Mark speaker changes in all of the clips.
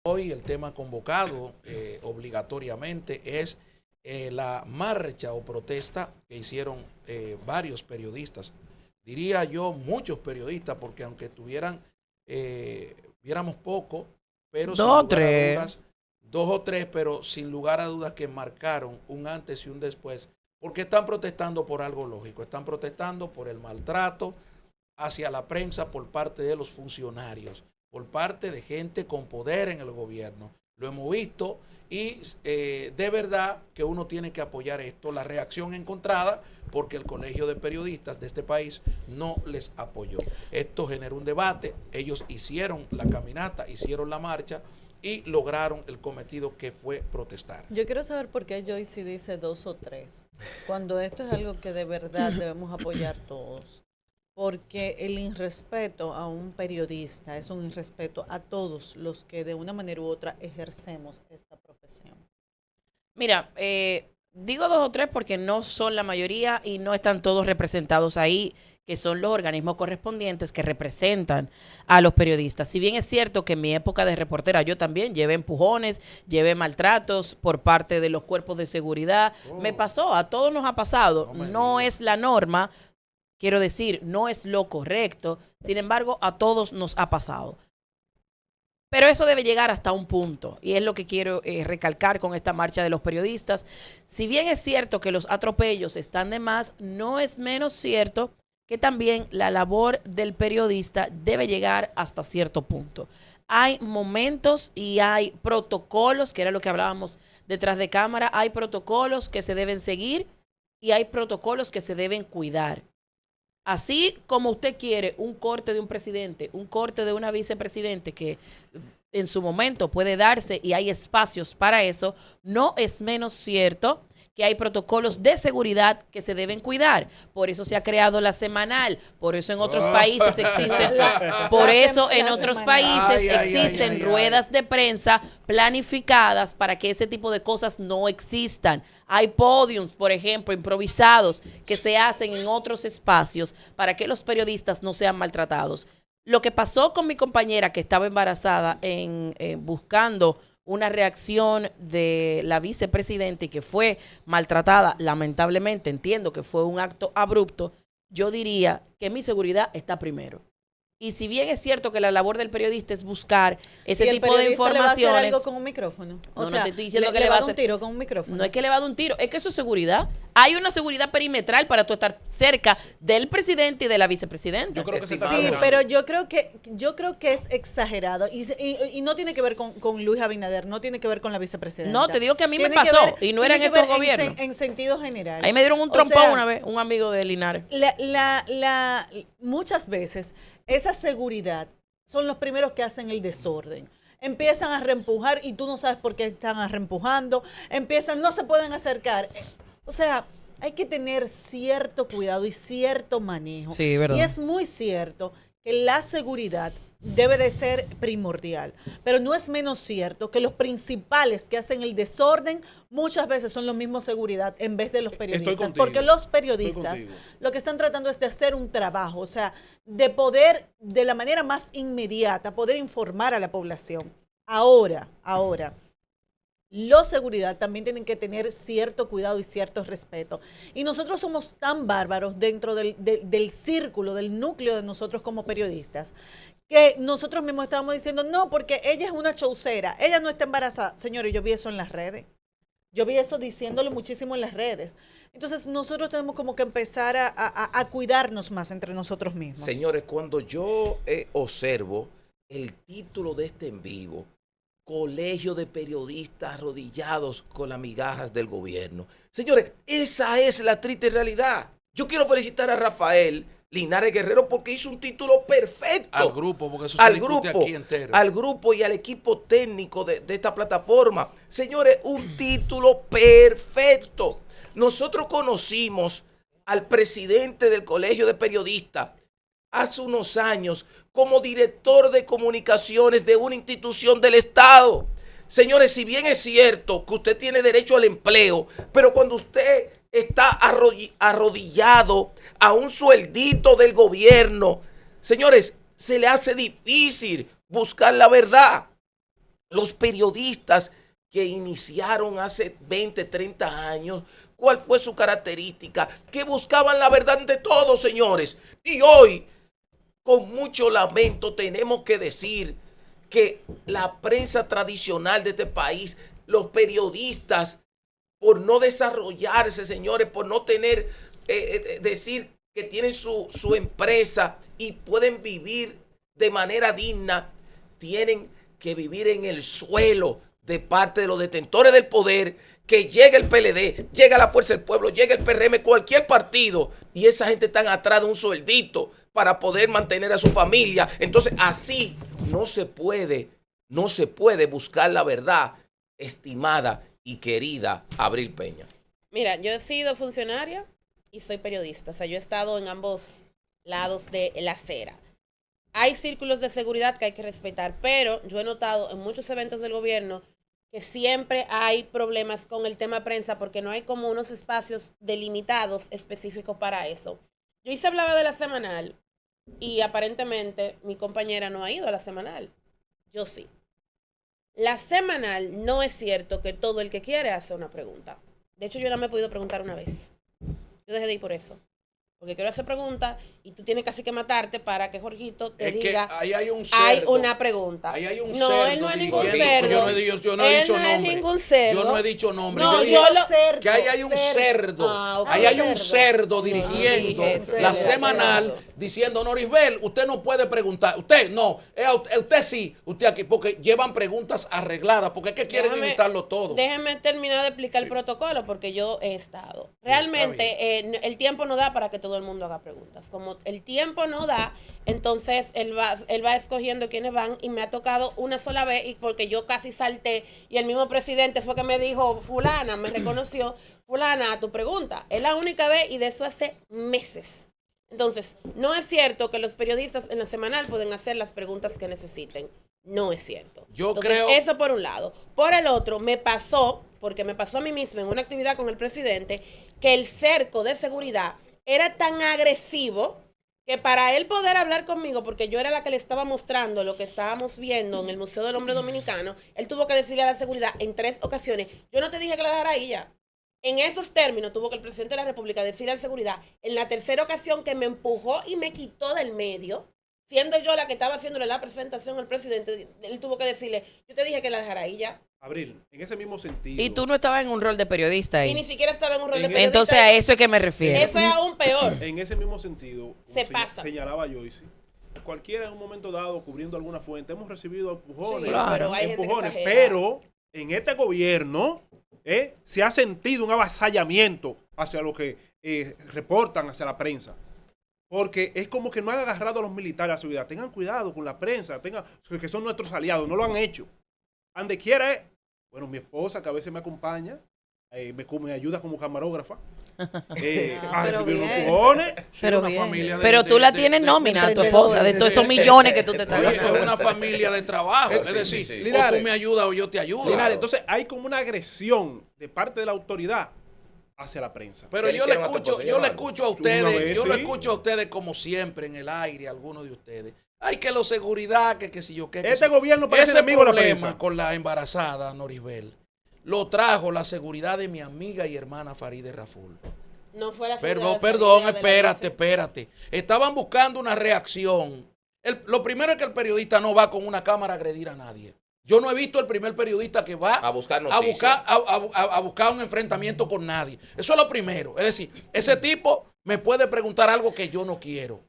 Speaker 1: Hoy el tema convocado obligatoriamente es la marcha o protesta que hicieron varios periodistas. Diría yo muchos periodistas, porque aunque viéramos poco, pero sin
Speaker 2: Dos o
Speaker 1: lugar a
Speaker 2: tres.
Speaker 1: dudas, dos o tres, pero sin lugar a dudas que marcaron un antes y un después, porque están protestando por algo lógico, están protestando por el maltrato hacia la prensa por parte de los funcionarios, por parte de gente con poder en el gobierno. Lo hemos visto y de verdad que uno tiene que apoyar esto. La reacción encontrada porque el Colegio de Periodistas de este país no les apoyó. Esto generó un debate, ellos hicieron la caminata, hicieron la marcha y lograron el cometido que fue protestar.
Speaker 3: Yo quiero saber por qué Joyce dice dos o tres, cuando esto es algo que de verdad debemos apoyar todos. Porque el irrespeto a un periodista es un irrespeto a todos los que de una manera u otra ejercemos esta profesión.
Speaker 2: Mira, digo dos o tres porque no son la mayoría y no están todos representados ahí, que son los organismos correspondientes que representan a los periodistas. Si bien es cierto que en mi época de reportera yo también llevé empujones, llevé maltratos por parte de los cuerpos de seguridad, me pasó, a todos nos ha pasado, no es la norma. Quiero decir, no es lo correcto, sin embargo, a todos nos ha pasado. Pero eso debe llegar hasta un punto, y es lo que quiero recalcar con esta marcha de los periodistas. Si bien es cierto que los atropellos están de más, no es menos cierto que también la labor del periodista debe llegar hasta cierto punto. Hay momentos y hay protocolos, que era lo que hablábamos detrás de cámara, hay protocolos que se deben seguir y hay protocolos que se deben cuidar. Así como usted quiere un corte de un presidente, un corte de una vicepresidente que en su momento puede darse y hay espacios para eso, no es menos cierto que hay protocolos de seguridad que se deben cuidar. Por eso se ha creado la semanal, por eso en otros países existen, por eso en otros países existen ruedas de prensa planificadas para que ese tipo de cosas no existan. Hay podiums, por ejemplo, improvisados que se hacen en otros espacios para que los periodistas no sean maltratados. Lo que pasó con mi compañera que estaba embarazada buscando una reacción de la vicepresidenta y que fue maltratada, lamentablemente, entiendo que fue un acto abrupto, yo diría que mi seguridad está primero. Y si bien es cierto que la labor del periodista es buscar ese tipo de informaciones.
Speaker 3: ¿Le va a hacer algo con un micrófono?
Speaker 2: No te estoy diciendo que le va a
Speaker 3: dar
Speaker 2: hacer
Speaker 3: un tiro con un micrófono.
Speaker 2: No es que le va a dar un tiro, es que eso es seguridad. Hay una seguridad perimetral para tú estar cerca del presidente y de la vicepresidenta.
Speaker 4: Yo creo que
Speaker 3: Sí, pero yo creo que es exagerado y no tiene que ver con Luis Abinader, no tiene que ver con la vicepresidenta.
Speaker 2: No, te digo que a mí me pasó y no era en estos gobiernos.
Speaker 3: En sentido general.
Speaker 2: Ahí me dieron un trompón una vez, un amigo de Linares.
Speaker 3: Muchas veces esa seguridad son los primeros que hacen el desorden. Empiezan a reempujar y tú no sabes por qué están reempujando. No se pueden acercar. O sea, hay que tener cierto cuidado y cierto manejo.
Speaker 2: Sí, verdad.
Speaker 3: Y es muy cierto que la seguridad debe de ser primordial, pero no es menos cierto que los principales que hacen el desorden muchas veces son los mismos seguridad en vez de los periodistas, porque los periodistas lo que están tratando es de hacer un trabajo, o sea, de poder de la manera más inmediata poder informar a la población. Ahora, los seguridad también tienen que tener cierto cuidado y cierto respeto. Y nosotros somos tan bárbaros dentro del círculo, del núcleo de nosotros como periodistas, que nosotros mismos estábamos diciendo, no, porque ella es una showcera, ella no está embarazada. Señores, yo vi eso en las redes. Yo vi eso diciéndolo muchísimo en las redes. Entonces, nosotros tenemos como que empezar a cuidarnos más entre nosotros mismos.
Speaker 5: Señores, cuando yo observo el título de este en vivo, Colegio de Periodistas arrodillados con las migajas del gobierno. Señores, esa es la triste realidad. Yo quiero felicitar a Rafael Linares Guerrero porque hizo un título perfecto.
Speaker 1: Al grupo, porque eso se discute aquí entero.
Speaker 5: Al grupo y al equipo técnico de esta plataforma. Señores, un título perfecto. Nosotros conocimos al presidente del Colegio de Periodistas hace unos años como director de comunicaciones de una institución del Estado. Señores, si bien es cierto que usted tiene derecho al empleo, pero cuando usted está arrodillado a un sueldito del gobierno, señores, se le hace difícil buscar la verdad. los periodistas que iniciaron hace 20, 30 años, ¿cuál fue su característica? Que buscaban la verdad de todo, señores. Y hoy, con mucho lamento, tenemos que decir que la prensa tradicional de este país, los periodistas, por no desarrollarse, señores, por no tener, decir que tienen su empresa y pueden vivir de manera digna, tienen que vivir en el suelo de parte de los detentores del poder, que llega el PLD, llega la Fuerza del Pueblo, llega el PRM, cualquier partido, y esa gente está atrás de un sueldito para poder mantener a su familia. Entonces, así no se puede buscar la verdad, estimada y querida Abril Peña.
Speaker 4: Mira, yo he sido funcionaria y soy periodista. O sea, yo he estado en ambos lados de la acera. Hay círculos de seguridad que hay que respetar, pero yo he notado en muchos eventos del gobierno que siempre hay problemas con el tema prensa porque no hay como unos espacios delimitados específicos para eso. Yo hice hablaba de la semanal y aparentemente mi compañera no ha ido a la semanal. Yo sí. La semanal no es cierto que todo el que quiere hace una pregunta. De hecho, yo no me he podido preguntar una vez. Yo dejé de ir por eso. Porque quiero hacer preguntas y tú tienes casi que matarte para que Jorgito te diga,
Speaker 1: ahí hay un cerdo.
Speaker 4: hay una pregunta.
Speaker 1: Ahí hay un
Speaker 4: no,
Speaker 1: cerdo.
Speaker 4: Él no es ningún
Speaker 1: dirigiendo.
Speaker 4: cerdo.
Speaker 1: Yo no he dicho
Speaker 4: él no
Speaker 1: nombre.
Speaker 4: es ningún cerdo.
Speaker 1: Yo no he dicho nombre.
Speaker 4: No,
Speaker 1: yo dije
Speaker 3: cerdo,
Speaker 1: que ahí hay un cerdo.
Speaker 4: Ah, ok.
Speaker 1: Ahí hay un
Speaker 3: Cerdo.
Speaker 1: cerdo dirigiendo
Speaker 4: dije
Speaker 1: la
Speaker 4: cerdo.
Speaker 1: semanal diciendo, Norisbel, usted no puede preguntar. Usted no. Usted sí. Usted aquí. Porque llevan preguntas arregladas. Porque es que quieren imitarlo todo.
Speaker 4: Déjeme terminar de explicar el protocolo porque yo he estado. Realmente el tiempo no da para que todo el mundo haga preguntas. Como el tiempo no da, entonces él va escogiendo quiénes van y me ha tocado una sola vez y porque yo casi salté y el mismo presidente fue que me dijo, fulana, me reconoció, fulana, a tu pregunta. Es la única vez y de eso hace meses. Entonces, no es cierto que los periodistas en la semanal pueden hacer las preguntas que necesiten. No es cierto. Entonces,
Speaker 1: creo...
Speaker 4: Eso por un lado. Por el otro, porque me pasó a mí mismo en una actividad con el presidente, que el cerco de seguridad era tan agresivo que para él poder hablar conmigo, porque yo era la que le estaba mostrando lo que estábamos viendo en el Museo del Hombre Dominicano, él tuvo que decirle a la seguridad en 3 ocasiones, yo no te dije que la dejara ahí ya. En esos términos tuvo que el presidente de la República decirle a la seguridad, en la tercera ocasión que me empujó y me quitó del medio, siendo yo la que estaba haciéndole la presentación al presidente, él tuvo que decirle, yo te dije que la dejara ahí ya.
Speaker 6: Abril, en ese mismo sentido.
Speaker 2: Y tú no estabas en un rol de periodista ahí.
Speaker 4: Y ni siquiera estaba en un rol de periodista.
Speaker 2: Entonces a eso es que me refiero.
Speaker 4: Eso es aún peor.
Speaker 6: En ese mismo sentido,
Speaker 4: Se pasa.
Speaker 6: señalaba Joyce, cualquiera en un momento dado, cubriendo alguna fuente, hemos recibido empujones,
Speaker 4: Sí, claro. Pero hay gente que exagera.
Speaker 6: pero en este gobierno se ha sentido un avasallamiento hacia lo que reportan hacia la prensa. Porque es como que no han agarrado a los militares a la seguridad. Tengan cuidado con la prensa, que son nuestros aliados, no lo han hecho. Donde quiera bueno, mi esposa, que a veces me acompaña, me ayuda como camarógrafa. A recibir unos empujones.
Speaker 2: Pero,
Speaker 1: una familia
Speaker 2: pero tú la tienes nómina a tu esposa, de todos esos millones que tú te estás
Speaker 1: Oye,
Speaker 2: ganando.
Speaker 1: es una familia de trabajo. Es decir, o tú me ayudas o yo te ayudo.
Speaker 6: Linares, entonces hay como una agresión de parte de la autoridad hacia la prensa.
Speaker 1: Pero
Speaker 5: ¿Qué le
Speaker 1: yo le
Speaker 5: hicieron a tu
Speaker 1: escucho,
Speaker 5: esposa?
Speaker 1: yo le
Speaker 5: Llamarlo.
Speaker 1: escucho a
Speaker 6: Una
Speaker 1: ustedes,
Speaker 6: vez,
Speaker 1: yo le
Speaker 6: sí.
Speaker 1: escucho a ustedes como siempre en el aire, algunos de ustedes. Hay que la seguridad, que si yo qué.
Speaker 6: Este gobierno parece enemigo de la
Speaker 1: problema
Speaker 6: prensa.
Speaker 1: con la embarazada Norisbel lo trajo la seguridad de mi amiga y hermana Farideh Raful.
Speaker 4: No fue la
Speaker 1: Perdón,
Speaker 4: seguridad de la
Speaker 1: espérate. Estaban buscando una reacción. Lo primero es que el periodista no va con una cámara a agredir a nadie. Yo no he visto el primer periodista que va
Speaker 5: A buscar noticias.
Speaker 1: a buscar un enfrentamiento con nadie. Eso es lo primero. Es decir, ese tipo me puede preguntar algo que yo no quiero.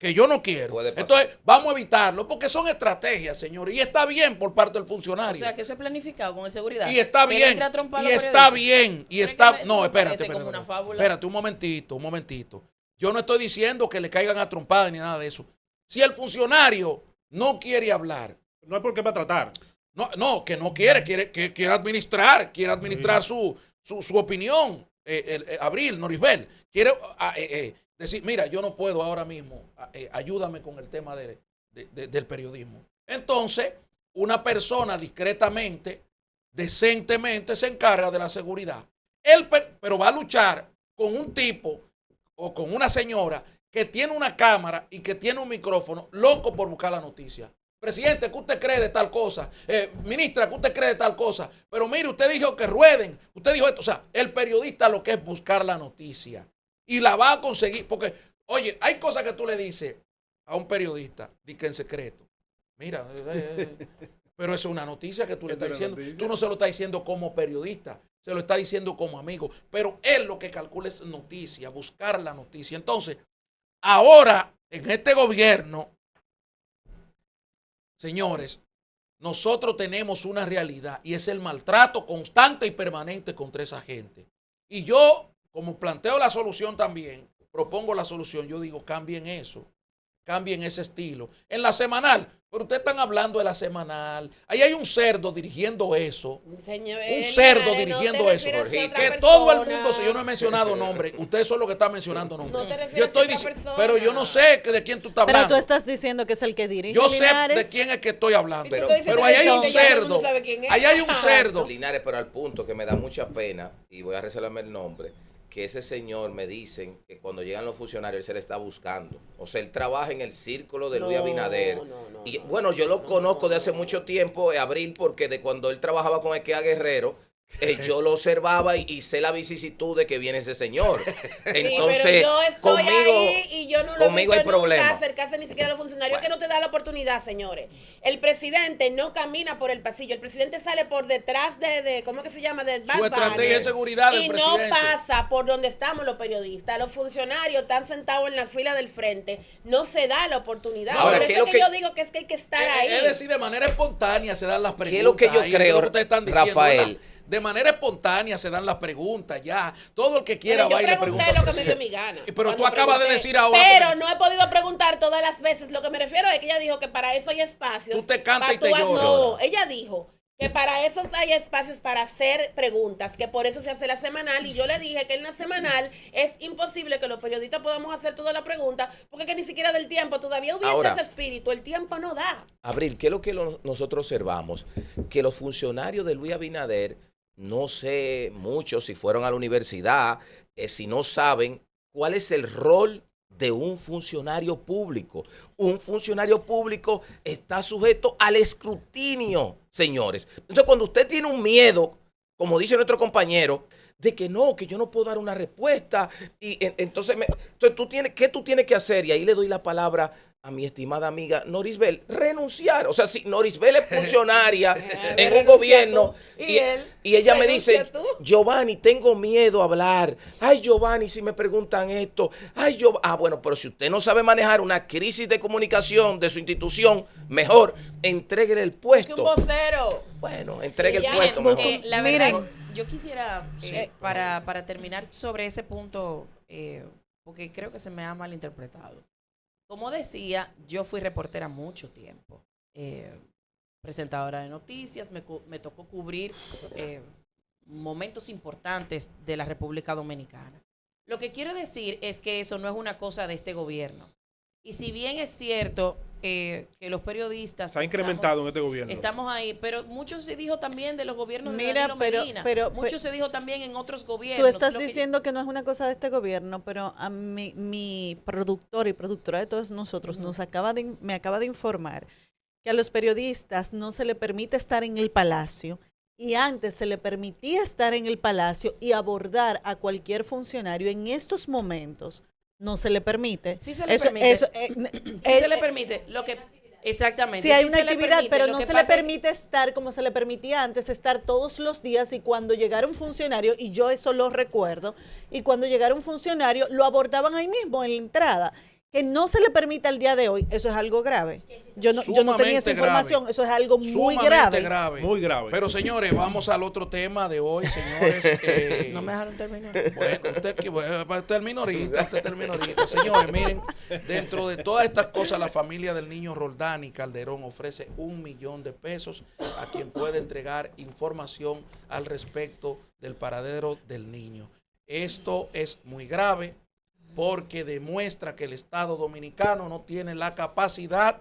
Speaker 5: Puede pasar.
Speaker 1: Entonces, vamos a evitarlo porque son estrategias, señores. Y está bien por parte del
Speaker 2: O
Speaker 1: funcionario.
Speaker 2: sea, que eso es planificado con el seguridad.
Speaker 1: Y está
Speaker 2: Que él
Speaker 1: bien.
Speaker 2: entre a trompar a
Speaker 1: Y
Speaker 2: los
Speaker 1: está
Speaker 2: periodistas.
Speaker 1: bien. Y
Speaker 2: Pero es
Speaker 1: está.
Speaker 2: que eso
Speaker 1: No,
Speaker 2: me
Speaker 1: espérate.
Speaker 2: parece como una fábula.
Speaker 1: Espérate, un momentito. Yo no estoy diciendo que le caigan a trompadas ni nada de eso. Si el funcionario no quiere hablar,
Speaker 6: No hay por qué maltratar.
Speaker 1: que no quiere administrar su opinión. Abril, Norisbel, quiere decir, mira, yo no puedo ahora mismo, ayúdame con el tema del periodismo. Entonces, una persona discretamente, decentemente se encarga de la seguridad. Pero va a luchar con un tipo o con una señora que tiene una cámara y que tiene un micrófono, loco por buscar la noticia. presidente, ¿qué usted cree de tal cosa? Ministra, ¿qué usted cree de tal cosa? Pero mire, usted dijo que rueden, usted dijo esto. O sea, el periodista lo que es buscar la noticia y la va a conseguir, porque, oye, hay cosas que tú le dices a un periodista, di que en secreto. Mira, pero eso es una noticia que tú le estás diciendo. Tú no se lo estás diciendo como periodista, se lo está diciendo como amigo. Pero él lo que calcula es noticia, buscar la noticia. Entonces, ahora, en este gobierno, señores, nosotros tenemos una realidad y es el maltrato constante y permanente contra esa gente. Y yo, como planteo la solución también, propongo la solución, yo digo, cambien eso, cambien ese estilo. En la semanal, pero ustedes están hablando de la semanal, ahí hay un cerdo dirigiendo eso,
Speaker 4: Señor,
Speaker 1: un cerdo
Speaker 4: no
Speaker 1: dirigiendo
Speaker 4: te
Speaker 1: eso,
Speaker 4: refieres a otra
Speaker 1: que
Speaker 4: persona.
Speaker 1: todo el mundo, si yo no he mencionado nombre, ustedes son los que están mencionando nombres.
Speaker 4: No te refieres
Speaker 1: Yo estoy
Speaker 4: a otra
Speaker 1: diciendo,
Speaker 4: persona.
Speaker 1: pero yo no sé de quién tú estás
Speaker 3: Pero
Speaker 1: hablando.
Speaker 3: tú estás diciendo que es el que dirige
Speaker 1: Yo sé
Speaker 3: Linares.
Speaker 1: de quién es que estoy hablando.
Speaker 4: Y tú
Speaker 5: Pero-
Speaker 4: estás diciendo
Speaker 1: Pero ahí
Speaker 4: que
Speaker 1: hay un
Speaker 4: ya todo el
Speaker 1: cerdo.
Speaker 4: mundo sabe quién es.
Speaker 1: Ahí hay un cerdo.
Speaker 5: Linares, pero al punto que me da mucha pena, y voy a reservarme el nombre, que ese señor me dicen que cuando llegan los funcionarios él se le está buscando. O sea, él trabaja en el círculo de Luis Abinader. Y bueno, yo lo conozco de hace mucho tiempo, Abril, porque de cuando él trabajaba con Equea Guerrero, yo lo observaba y sé la vicisitud de que viene ese señor. Entonces,
Speaker 4: pero yo estoy
Speaker 5: conmigo,
Speaker 4: ahí y yo no lo
Speaker 5: conmigo
Speaker 4: he
Speaker 5: hay
Speaker 4: visto nunca
Speaker 5: problema.
Speaker 4: acercarse ni siquiera a los funcionarios, que no te da la oportunidad, señores. El presidente no camina por el pasillo, el presidente sale por detrás de ¿cómo que se llama? De
Speaker 1: Su estrategia de seguridad del
Speaker 4: y no
Speaker 1: presidente.
Speaker 4: pasa por donde estamos los periodistas. Los funcionarios están sentados en la fila del frente, no se da la oportunidad.
Speaker 5: Ahora,
Speaker 4: por
Speaker 5: ¿qué
Speaker 4: eso
Speaker 5: es
Speaker 4: que
Speaker 5: lo
Speaker 4: yo
Speaker 5: que-
Speaker 4: digo que es que hay que estar ahí.
Speaker 1: Es decir, de manera espontánea se dan las preguntas.
Speaker 5: ¿Qué es lo que yo
Speaker 1: ahí,
Speaker 5: creo,
Speaker 1: lo que ustedes están diciendo,
Speaker 5: Rafael?
Speaker 1: ¿verdad? De manera espontánea se dan las preguntas ya. Todo el que quiera
Speaker 4: Pero
Speaker 1: va y
Speaker 4: yo
Speaker 1: le
Speaker 4: pregunté
Speaker 1: pregunta.
Speaker 4: lo
Speaker 1: al
Speaker 4: que me dio mi
Speaker 1: presidente.
Speaker 4: gana.
Speaker 1: Pero tú
Speaker 4: cuando
Speaker 1: acabas de
Speaker 4: pregunté.
Speaker 1: decir ahora.
Speaker 4: Pero
Speaker 1: porque
Speaker 4: no he podido preguntar todas las veces. Lo que me refiero es que ella dijo que para eso hay espacios.
Speaker 1: Tú te cantas
Speaker 4: para
Speaker 1: y te
Speaker 4: tú-
Speaker 1: lloras.
Speaker 4: No, ella dijo que para eso hay espacios para hacer preguntas, que por eso se hace la semanal. Y yo le dije que en la semanal es imposible que los periodistas podamos hacer toda la pregunta, porque que ni siquiera del tiempo todavía hubiese
Speaker 5: Ahora,
Speaker 4: ese espíritu. El tiempo no da.
Speaker 5: Abril, ¿qué es lo que nosotros observamos? Que los funcionarios de Luis Abinader, no sé mucho si fueron a la universidad, si no saben cuál es el rol de un funcionario público. Un funcionario público está sujeto al escrutinio, señores. Entonces, cuando usted tiene un miedo, como dice nuestro compañero, de que no, que yo no puedo dar una respuesta, entonces ¿qué tú tienes que hacer? Y ahí le doy la palabra a mi estimada amiga Norisbel, renunciar. O sea, si Norisbel es funcionaria en un
Speaker 4: Renuncia
Speaker 5: gobierno
Speaker 4: tú. Y él,
Speaker 5: y ella me dice,
Speaker 4: renuncia tú.
Speaker 5: Giovanni, tengo miedo a hablar. Ay, Giovanni, si me preguntan esto. Ay, bueno, pero si usted no sabe manejar una crisis de comunicación de su institución, mejor, entréguele el
Speaker 4: Que un
Speaker 5: puesto.
Speaker 4: vocero.
Speaker 5: Bueno, entregue el
Speaker 4: Ya,
Speaker 5: puesto mejor.
Speaker 2: La
Speaker 3: Miren.
Speaker 2: verdad, yo quisiera, para terminar sobre ese punto, porque creo que se me ha malinterpretado. Como decía, yo fui reportera mucho tiempo, presentadora de noticias, me tocó cubrir momentos importantes de la República Dominicana. Lo que quiero decir es que eso no es una cosa de este gobierno. Y si bien es cierto que los periodistas...
Speaker 6: Se ha incrementado en este gobierno.
Speaker 2: Estamos ahí, pero mucho se dijo también de los gobiernos de
Speaker 3: Mira,
Speaker 2: Danilo
Speaker 3: pero-
Speaker 2: Medina.
Speaker 3: pero-
Speaker 2: Mucho se dijo también en otros gobiernos.
Speaker 3: Tú estás
Speaker 2: Lo que-
Speaker 3: diciendo que no es una cosa de este gobierno, pero a mi productor y productora de todos nosotros me acaba de informar que a los periodistas no se le permite estar en el palacio y antes se le permitía estar en el palacio y abordar a cualquier funcionario. En estos momentos no se le permite.
Speaker 2: Sí se le permite. Sí
Speaker 3: eh,
Speaker 2: se le permite. Lo que, exactamente.
Speaker 3: Sí hay
Speaker 2: sí
Speaker 3: una
Speaker 2: se le
Speaker 3: actividad,
Speaker 2: permite.
Speaker 3: pero
Speaker 2: Lo
Speaker 3: no
Speaker 2: que
Speaker 3: se le
Speaker 2: pasa es que-
Speaker 3: permite estar como se le permitía antes, estar todos los días y cuando llegara un funcionario, y yo eso lo recuerdo, y cuando llegara un funcionario lo abordaban ahí mismo en la entrada. Que no se le permita al día de hoy, eso es algo grave. Yo no tenía esa
Speaker 1: Sumamente
Speaker 3: información,
Speaker 1: grave.
Speaker 3: eso es algo muy
Speaker 1: Sumamente
Speaker 3: grave.
Speaker 1: grave.
Speaker 6: Muy grave.
Speaker 1: Pero señores, vamos al otro tema de hoy, señores.
Speaker 2: No me dejaron terminar.
Speaker 1: Bueno, termino ahorita. Señores, miren, dentro de todas estas cosas, la familia del niño Roldán y Calderón ofrece $1 millón a quien pueda entregar información al respecto del paradero del niño. Esto es muy grave porque demuestra que el Estado dominicano no tiene la capacidad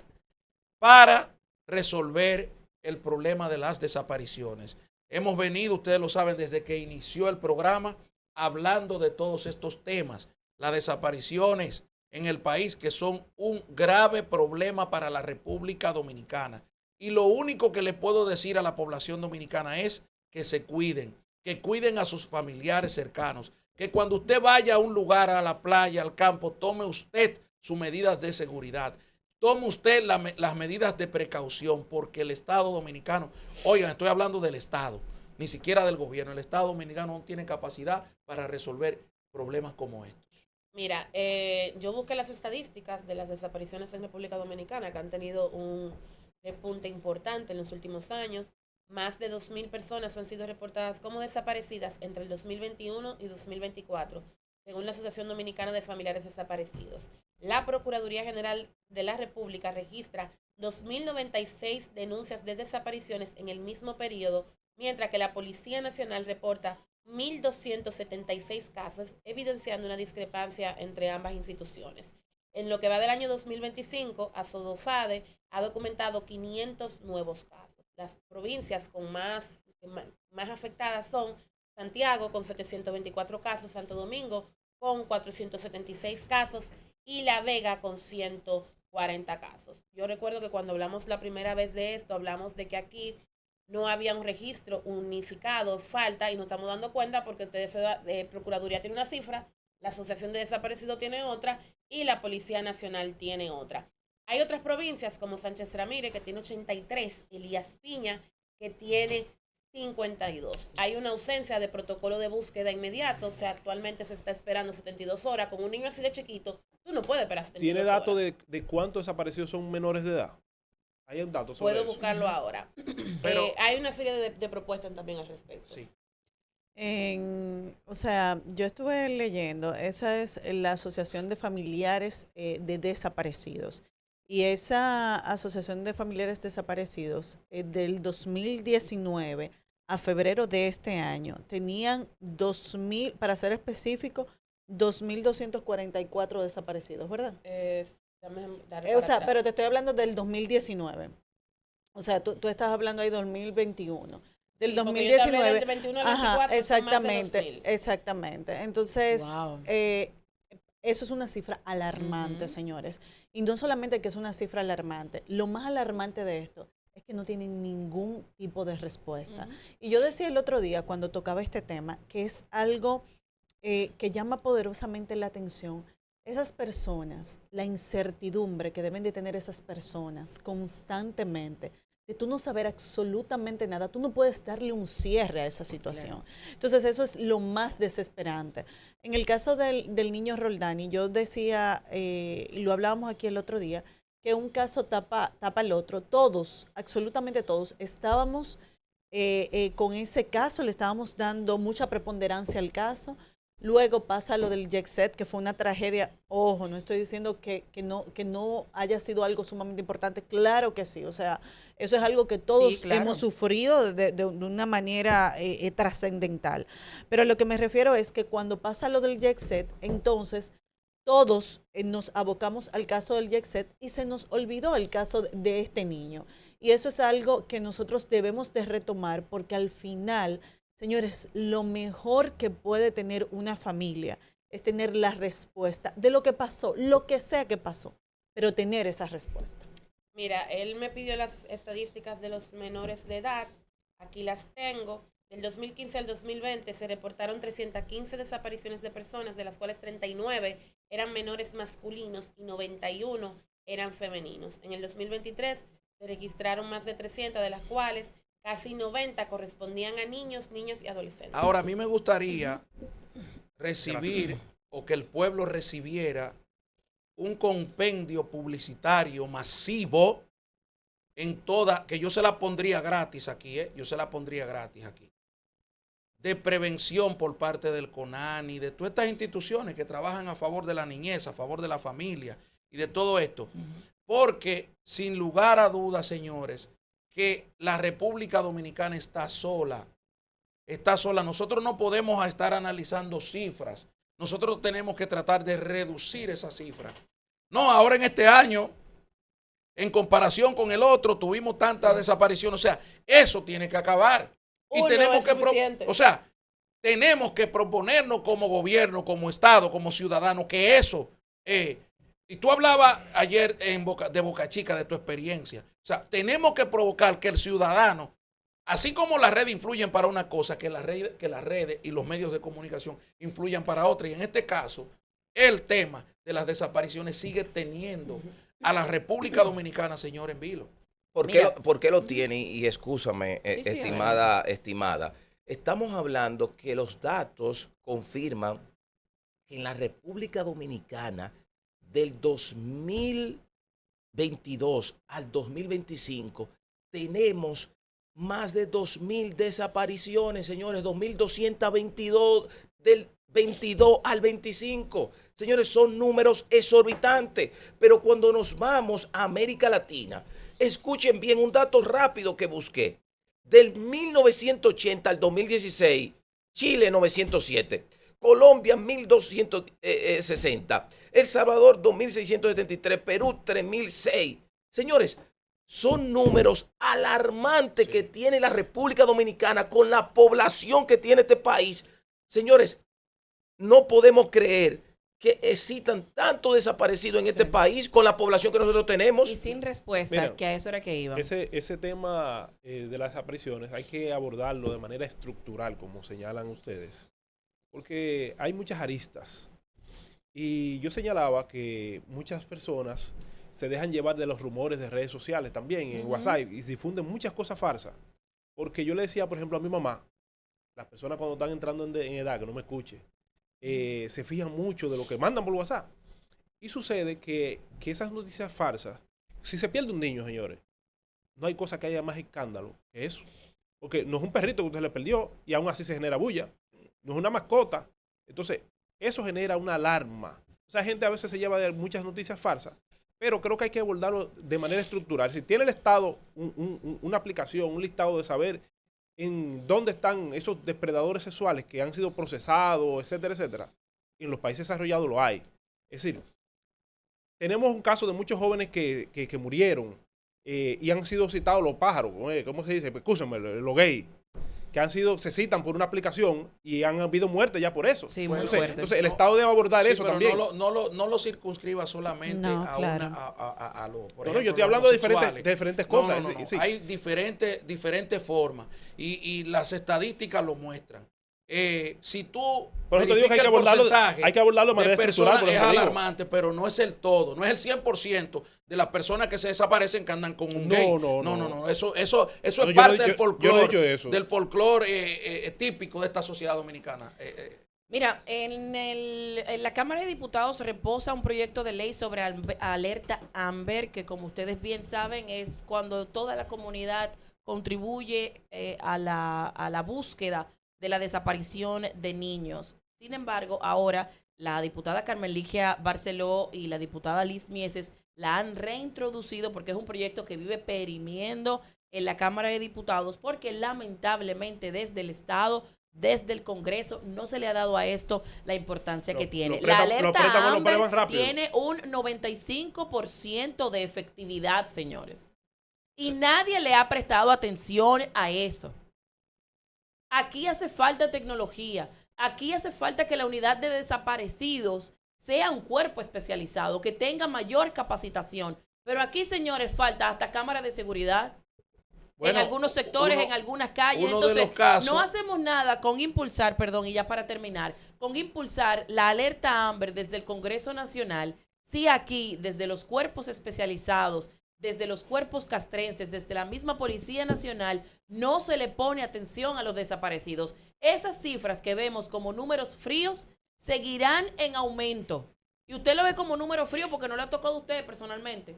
Speaker 1: para resolver el problema de las desapariciones. Hemos venido, ustedes lo saben, desde que inició el programa, hablando de todos estos temas, las desapariciones en el país que son un grave problema para la República Dominicana. Y lo único que le puedo decir a la población dominicana es que se cuiden, que cuiden a sus familiares cercanos, que cuando usted vaya a un lugar, a la playa, al campo, tome usted sus medidas de seguridad. Tome usted las medidas de precaución, porque el Estado dominicano, oigan, estoy hablando del Estado, ni siquiera del gobierno, el Estado dominicano no tiene capacidad para resolver problemas como estos.
Speaker 4: Mira, yo busqué las estadísticas de las desapariciones en República Dominicana, que han tenido un repunte importante en los últimos años. Más de 2.000 personas han sido reportadas como desaparecidas entre el 2021 y 2024, según la Asociación Dominicana de Familiares Desaparecidos. La Procuraduría General de la República registra 2.096 denuncias de desapariciones en el mismo periodo, mientras que la Policía Nacional reporta 1.276 casos, evidenciando una discrepancia entre ambas instituciones. En lo que va del año 2025, Asodofade ha documentado 500 nuevos casos. Las provincias con más afectadas son Santiago con 724 casos, Santo Domingo con 476 casos y La Vega con 140 casos. Yo recuerdo que cuando hablamos la primera vez de esto, hablamos de que aquí no había un registro unificado, falta, y nos estamos dando cuenta porque ustedes, Procuraduría tiene una cifra, la Asociación de Desaparecidos tiene otra y la Policía Nacional tiene otra. Hay otras provincias como Sánchez Ramírez, que tiene 83, Elías Piña, que tiene 52. Hay una ausencia de protocolo de búsqueda inmediato, o sea, actualmente se está esperando 72 horas. Con un niño así de chiquito, tú no puedes esperar 72
Speaker 6: ¿Tiene
Speaker 4: horas.
Speaker 6: datos de cuántos desaparecidos son menores de edad? ¿Hay un dato sobre
Speaker 4: Puedo
Speaker 6: eso?
Speaker 4: buscarlo ahora.
Speaker 1: Pero-
Speaker 4: Hay una serie de propuestas también al respecto.
Speaker 1: Sí.
Speaker 3: O sea, yo estuve leyendo, esa es la Asociación de Familiares de Desaparecidos. Y esa Asociación de Familiares Desaparecidos, del 2019 a febrero de este año, tenían 2.000, para ser específico, 2.244 desaparecidos, ¿verdad?
Speaker 4: Dame
Speaker 3: O sea, pero te estoy hablando del 2019. O sea, tú estás hablando ahí 2021. Del
Speaker 4: Sí, porque yo te hablé
Speaker 3: 2019.
Speaker 4: del 21 al
Speaker 3: Ajá,
Speaker 4: 24, son más de
Speaker 3: exactamente,
Speaker 4: 2.000.
Speaker 3: exactamente. Entonces,
Speaker 2: Wow.
Speaker 3: eso es una cifra alarmante, señores. Y no solamente que es una cifra alarmante, lo más alarmante de esto es que no tienen ningún tipo de respuesta. Y yo decía el otro día, cuando tocaba este tema, que es algo que llama poderosamente la atención. Esas personas, la incertidumbre que deben de tener esas personas constantemente, de tú no saber absolutamente nada, tú no puedes darle un cierre a esa situación. Claro. Entonces eso es lo más desesperante. En el caso del niño Roldani, yo decía, y lo hablábamos aquí el otro día, que un caso tapa el otro. Todos, absolutamente todos, estábamos con ese caso, le estábamos dando mucha preponderancia al caso. Luego pasa lo del Jet Set, que fue una tragedia. Ojo, no estoy diciendo que no haya sido algo sumamente importante. Claro que sí. O sea, eso es algo que todos hemos sufrido de una manera trascendental. Pero a lo que me refiero es que cuando pasa lo del Jet Set, entonces todos nos abocamos al caso del Jet Set y se nos olvidó el caso de este niño. Y eso es algo que nosotros debemos de retomar, porque al final, señores, lo mejor que puede tener una familia es tener la respuesta de lo que pasó, lo que sea que pasó, pero tener esa respuesta.
Speaker 4: Mira, él me pidió las estadísticas de los menores de edad. Aquí las tengo. Del 2015 al 2020 se reportaron 315 desapariciones de personas, de las cuales 39 eran menores masculinos y 91 eran femeninos. En el 2023 se registraron más de 300, de las cuales casi 90 correspondían a niños, niñas y adolescentes.
Speaker 1: Ahora, a mí me gustaría recibir o que el pueblo recibiera un compendio publicitario masivo en toda, que yo se la pondría gratis aquí, yo se la pondría gratis aquí, de prevención por parte del CONANI, de todas estas instituciones que trabajan a favor de la niñez, a favor de la familia y de todo esto. Porque, sin lugar a dudas, señores, que la República Dominicana está sola. Está sola. Nosotros no podemos estar analizando cifras. Nosotros tenemos que tratar de reducir esas cifras. No, ahora en este año, en comparación con el otro, tuvimos tantas desapariciones. O sea, eso tiene que acabar. Y tenemos que, tenemos que proponernos como gobierno, como Estado, como ciudadanos, que eso Y tú hablabas ayer de Boca Chica, de tu experiencia. O sea, tenemos que provocar que el ciudadano, así como las redes influyen para una cosa, que las redes y los medios de comunicación influyan para otra. Y en este caso, el tema de las desapariciones sigue teniendo a la República Dominicana, señor, en vilo.
Speaker 5: ¿Por qué lo tiene? Y excúsame, estimada. Estamos hablando que los datos confirman que en la República Dominicana del 2022 al 2025 tenemos más de 2.000 desapariciones, señores, 2.222 del 22 al 25. Señores, son números exorbitantes. Pero cuando nos vamos a América Latina, escuchen bien un dato rápido que busqué. Del 1980 al 2016, Chile 907, Colombia 1260, El Salvador 2673, Perú 3006. Señores, son números alarmantes que tiene la República Dominicana con la población que tiene este país. Señores, no podemos creer que existan tantos desaparecidos en este país con la población que nosotros tenemos.
Speaker 2: Y sin respuesta,
Speaker 6: Mira,
Speaker 2: que a eso era que iba.
Speaker 6: Ese tema de las desapariciones hay que abordarlo de manera estructural, como señalan ustedes, porque hay muchas aristas. Y yo señalaba que muchas personas se dejan llevar de los rumores de redes sociales también, en WhatsApp, y difunden muchas cosas falsas. Porque yo le decía, por ejemplo, a mi mamá, las personas cuando están entrando en edad, que no me escuche, se fijan mucho de lo que mandan por WhatsApp. Y sucede que esas noticias falsas, si se pierde un niño, señores, no hay cosa que haya más escándalo que eso. Porque no es un perrito que usted le perdió y aún así se genera bulla. No es una mascota. Entonces, eso genera una alarma. O sea, gente a veces se lleva de muchas noticias falsas, pero creo que hay que abordarlo de manera estructural. Si tiene el Estado una aplicación, un listado de saber en dónde están esos depredadores sexuales que han sido procesados, etcétera, etcétera. En los países desarrollados lo hay. Es decir, tenemos un caso de muchos jóvenes que murieron y han sido citados los pájaros, ¿cómo se dice? Excúsenme, los gays, que se citan por una aplicación y han habido muertes ya por eso.
Speaker 2: Sí, muy fuerte.
Speaker 6: Entonces el Estado debe abordar eso
Speaker 1: pero
Speaker 6: también.
Speaker 1: No lo circunscriba solamente a los, por ejemplo,
Speaker 6: yo estoy hablando de
Speaker 1: homosexuales.
Speaker 6: diferentes cosas.
Speaker 1: No.
Speaker 6: Sí.
Speaker 1: Hay diferentes formas y las estadísticas lo muestran. Si tú
Speaker 6: Por eso te digo que hay que abordarlo de manera estructural.
Speaker 1: Es alarmante, pero no es el todo, no es el 100% de las personas que se desaparecen que andan con un gay. No. Eso es parte del folclore, del folclore típico de esta sociedad dominicana.
Speaker 2: Mira, en la Cámara de Diputados reposa un proyecto de ley sobre alerta Amber, que como ustedes bien saben es cuando toda la comunidad contribuye a la búsqueda de la desaparición de niños. Sin embargo, ahora la diputada Carmen Ligia Barceló y la diputada Liz Mieses la han reintroducido porque es un proyecto que vive perimiendo en la Cámara de Diputados porque lamentablemente desde el Estado, desde el Congreso, no se le ha dado a esto la importancia que tiene. La alerta Amber tiene un 95% de efectividad, señores. Y nadie le ha prestado atención a eso. Aquí hace falta tecnología. Aquí hace falta que la unidad de desaparecidos sea un cuerpo especializado, que tenga mayor capacitación. Pero aquí, señores, falta hasta cámara de seguridad. Bueno, en algunos sectores, en algunas calles. Entonces, no hacemos nada con impulsar, y ya para terminar, con impulsar la alerta Amber desde el Congreso Nacional, si aquí, desde los cuerpos especializados, desde los cuerpos castrenses, desde la misma Policía Nacional, no se le pone atención a los desaparecidos. Esas cifras que vemos como números fríos seguirán en aumento. Y usted lo ve como número frío porque no le ha tocado a usted personalmente.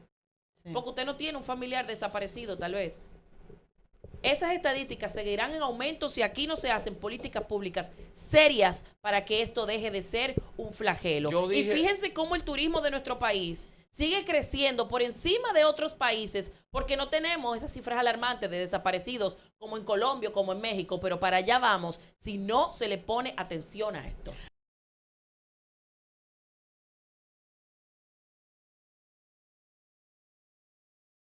Speaker 2: Sí. Porque usted no tiene un familiar desaparecido, tal vez. Esas estadísticas seguirán en aumento si aquí no se hacen políticas públicas serias para que esto deje de ser un flagelo. Y fíjense cómo el turismo de nuestro país sigue creciendo por encima de otros países porque no tenemos esas cifras alarmantes de desaparecidos como en Colombia, como en México, pero para allá vamos si no se le pone atención a esto.